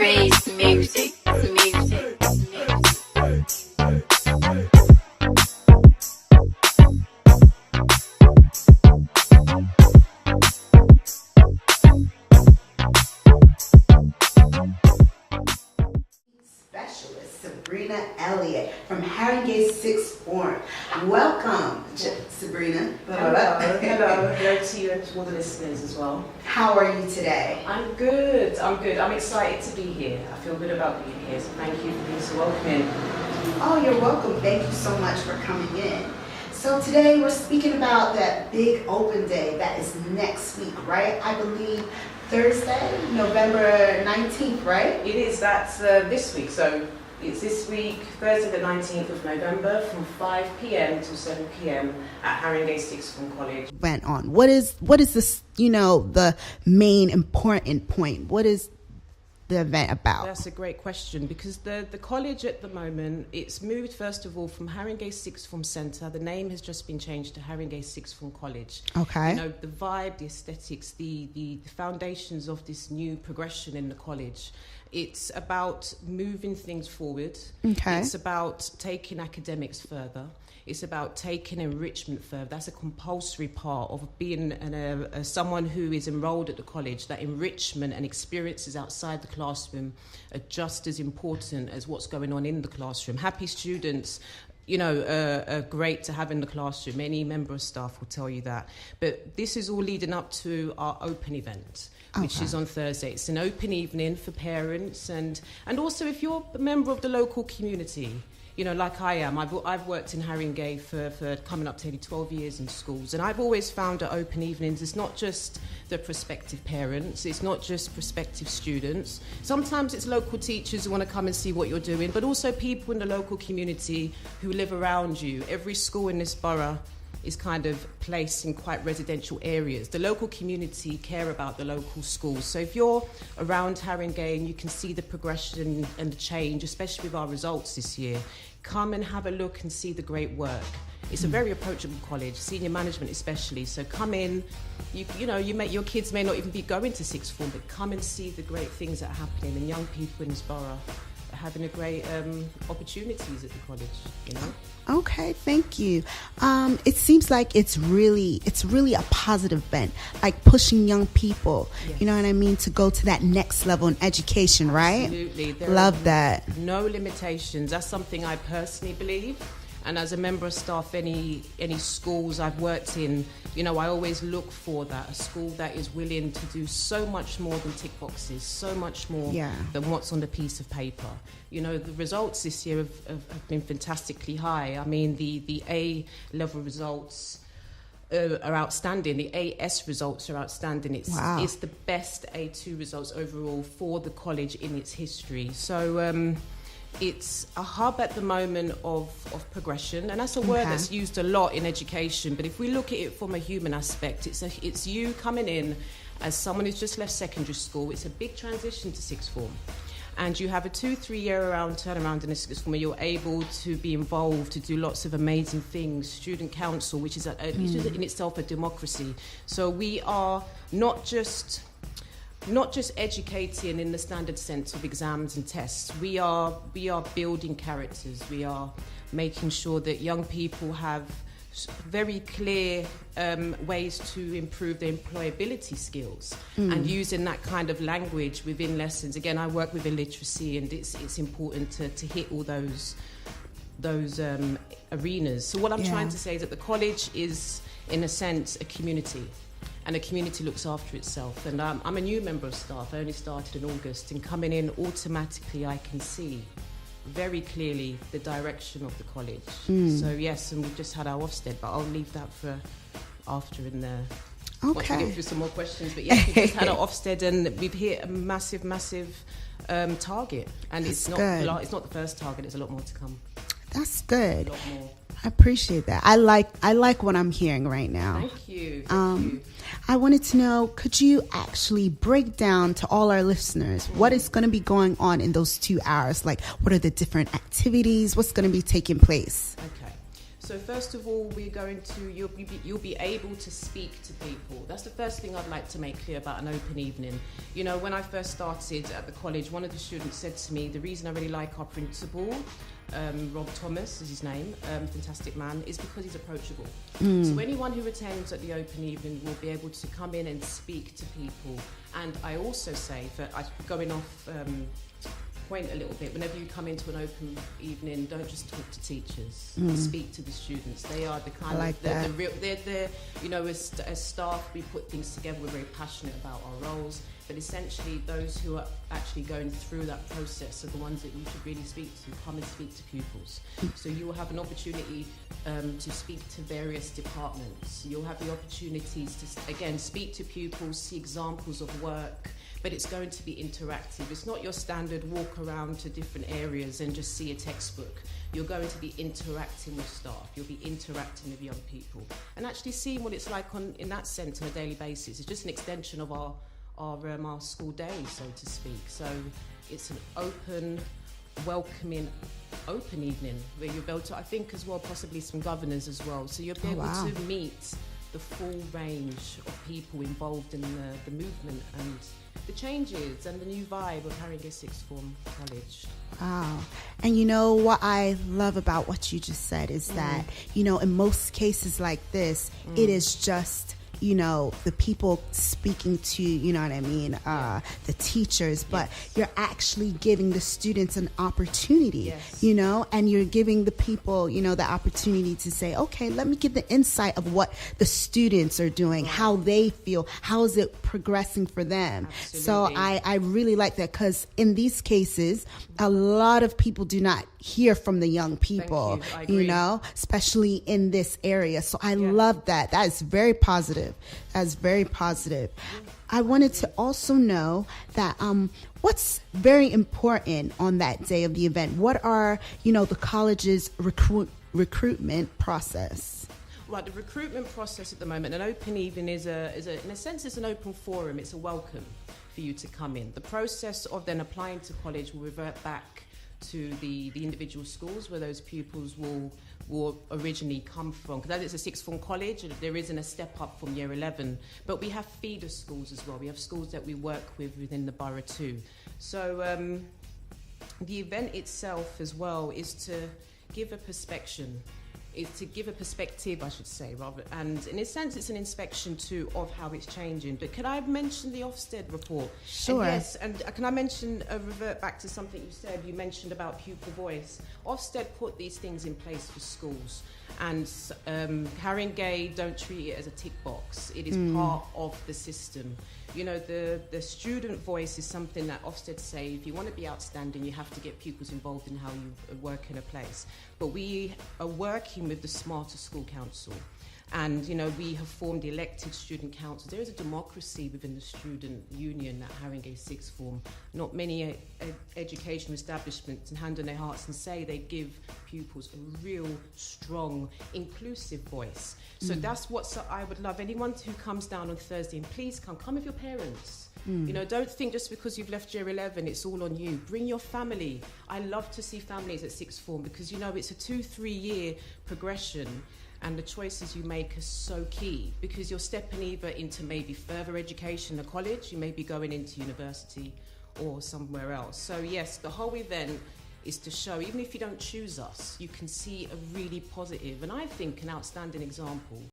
praise music, music. Specialist Sabrina Elliott from Haringey Sixth Form. Welcome, Sabrina. Hello to you and to all the listeners as well. How are you today? I'm good. I'm excited to be here. I feel good about being here, so thank you for being so welcoming. Oh, you're welcome. Thank you so much for coming in. So today we're speaking about that big open day that is next week, right? I believe Thursday, November 19th, right? It is. That's this week. So it's this week, Thursday the 19th of November from 5 p.m. to 7 p.m. at Haringey Sixth Form College. Went on. What is this, the main important point? What is the event about? That's a great question, because the college at the moment, it's moved first of all from Haringey Sixth Form Centre. The name has just been changed to Haringey Sixth Form College. Okay. The vibe, the aesthetics, the foundations of this new progression in the college. It's about moving things forward. Okay. It's about taking academics further. It's about taking enrichment further. That's a compulsory part of being someone who is enrolled at the college. That enrichment and experiences outside the classroom are just as important as what's going on in the classroom. Happy students, are great to have in the classroom. Any member of staff will tell you that. But this is all leading up to our open event, which is on Thursday. It's an open evening for parents and also if you're a member of the local community, like I am. I've worked in Haringey for coming up to nearly 12 years in schools, and I've always found at open evenings it's not just the prospective parents, it's not just prospective students. Sometimes it's local teachers who want to come and see what you're doing, but also people in the local community who live around you. Every school in this borough is kind of placed in quite residential areas. The local community care about the local schools. So if you're around Haringey and you can see the progression and the change, especially with our results this year, come and have a look and see the great work. It's a very approachable college, senior management especially. So come in, your kids may not even be going to sixth form, but come and see the great things that are happening, and young people in this borough are having a great opportunities at the college, Okay, thank you. It seems like it's really a positive event, like pushing young people, Yes. to go to that next level in education, right? Absolutely. Love that. No limitations. That's something I personally believe. And as a member of staff, any schools I've worked in, I always look for that, a school that is willing to do so much more than tick boxes, so much more than what's on the piece of paper. The results this year have been fantastically high. I mean, the A-level results are outstanding. The AS results are outstanding. It's the best A2 results overall for the college in its history. So it's a hub at the moment of progression, and that's a word that's used a lot in education. But if we look at it from a human aspect, it's you coming in as someone who's just left secondary school. It's a big transition to sixth form. And you have a 2-3 year turnaround in a sixth form where you're able to be involved, to do lots of amazing things. Student council, which is in itself a democracy. So we are not just educating in the standard sense of exams and tests. We are building characters. We are making sure that young people have very clear ways to improve their employability skills, and using that kind of language within lessons. Again, I work with illiteracy, and it's important to hit all those arenas. So what I'm trying to say is that the college is, in a sense, a community. And a community looks after itself. And I'm a new member of staff. I only started in August. And coming in, automatically I can see very clearly the direction of the college. So yes, and we've just had our Ofsted, but I'll leave that for after in there. Once we get through some more questions. But yes, we've just had our Ofsted, and we've hit a massive target. And it's not the first target. There's a lot more to come. That's good. A lot more. I appreciate that. I like what I'm hearing right now. Thank you. Thank you. I wanted to know, could you actually break down to all our listeners what is going to be going on in those 2 hours? Like, what are the different activities? What's going to be taking place? Okay. So first of all, you'll be able to speak to people. That's the first thing I'd like to make clear about an open evening. You know, when I first started at the college, one of the students said to me, the reason I really like our principal, Rob Thomas is his name, fantastic man, is because he's approachable. So anyone who attends at the open evening will be able to come in and speak to people. And I also say, going off point a little bit, whenever you come into an open evening, don't just talk to teachers, speak to the students. They are the kind of real, they're you know, as staff, we put things together, we're very passionate about our roles, but essentially those who are actually going through that process are the ones that you should really speak to. Come and speak to pupils. So you will have an opportunity to speak to various departments. You'll have the opportunities to, again, speak to pupils, see examples of work, but it's going to be interactive. It's not your standard walk around to different areas and just see a textbook. You're going to be interacting with staff. You'll be interacting with young people and actually seeing what it's like in that sense on a daily basis. It's just an extension of our school day, so to speak. So it's an open, welcoming, open evening where you'll be able to, I think as well, possibly some governors as well. So you'll be able to meet the full range of people involved in the movement and the changes and the new vibe of Haringey Sixth Form College. Wow. And you know what I love about what you just said is that, you know, in most cases like this, it is just, you know, the people speaking to, you know what I mean, the teachers, but you're actually giving the students an opportunity, you know, and you're giving the people, you know, the opportunity to say, okay, let me get the insight of what the students are doing, how they feel, how is it progressing for them. Absolutely. So I really like that, because in these cases, a lot of people do not hear from the young people, you know, especially in this area. So I love that. That is very positive. That's very positive. I wanted to also know that what's very important on that day of the event. What are, you know, the college's recruitment process? Right, the recruitment process at the moment, an open evening is in a sense, it's an open forum. It's a welcome for you to come in. The process of then applying to college will revert back to the individual schools where those pupils will originally come from, because it's a sixth form college, there isn't a step up from year 11, but we have feeder schools as well. We have schools that we work with within the borough too. So the event itself as well is to give a perspective, I should say, rather, and in a sense it's an inspection too of how it's changing. But can I mention the Ofsted report? Sure. And yes, and can I revert back to something you said? You mentioned about pupil voice. Ofsted put these things in place for schools, and Haringey don't treat it as a tick box. It is part of the system. You know, the student voice is something that Ofsted say, if you want to be outstanding, you have to get pupils involved in how you work in a place. But we are working with the Smarter School Council. And, you know, we have formed elected student councils. There is a democracy within the student union at Haringey Sixth Form. Not many educational establishments can hand on their hearts and say they give pupils a real, strong, inclusive voice. So that's what I would love. Anyone who comes down on Thursday, and please come with your parents. You know, don't think just because you've left year 11, it's all on you. Bring your family. I love to see families at sixth form because, you know, it's a 2-3 year progression. And the choices you make are so key, because you're stepping either into maybe further education, a college, you may be going into university or somewhere else. So yes, the whole event is to show, even if you don't choose us, you can see a really positive, and I think an outstanding example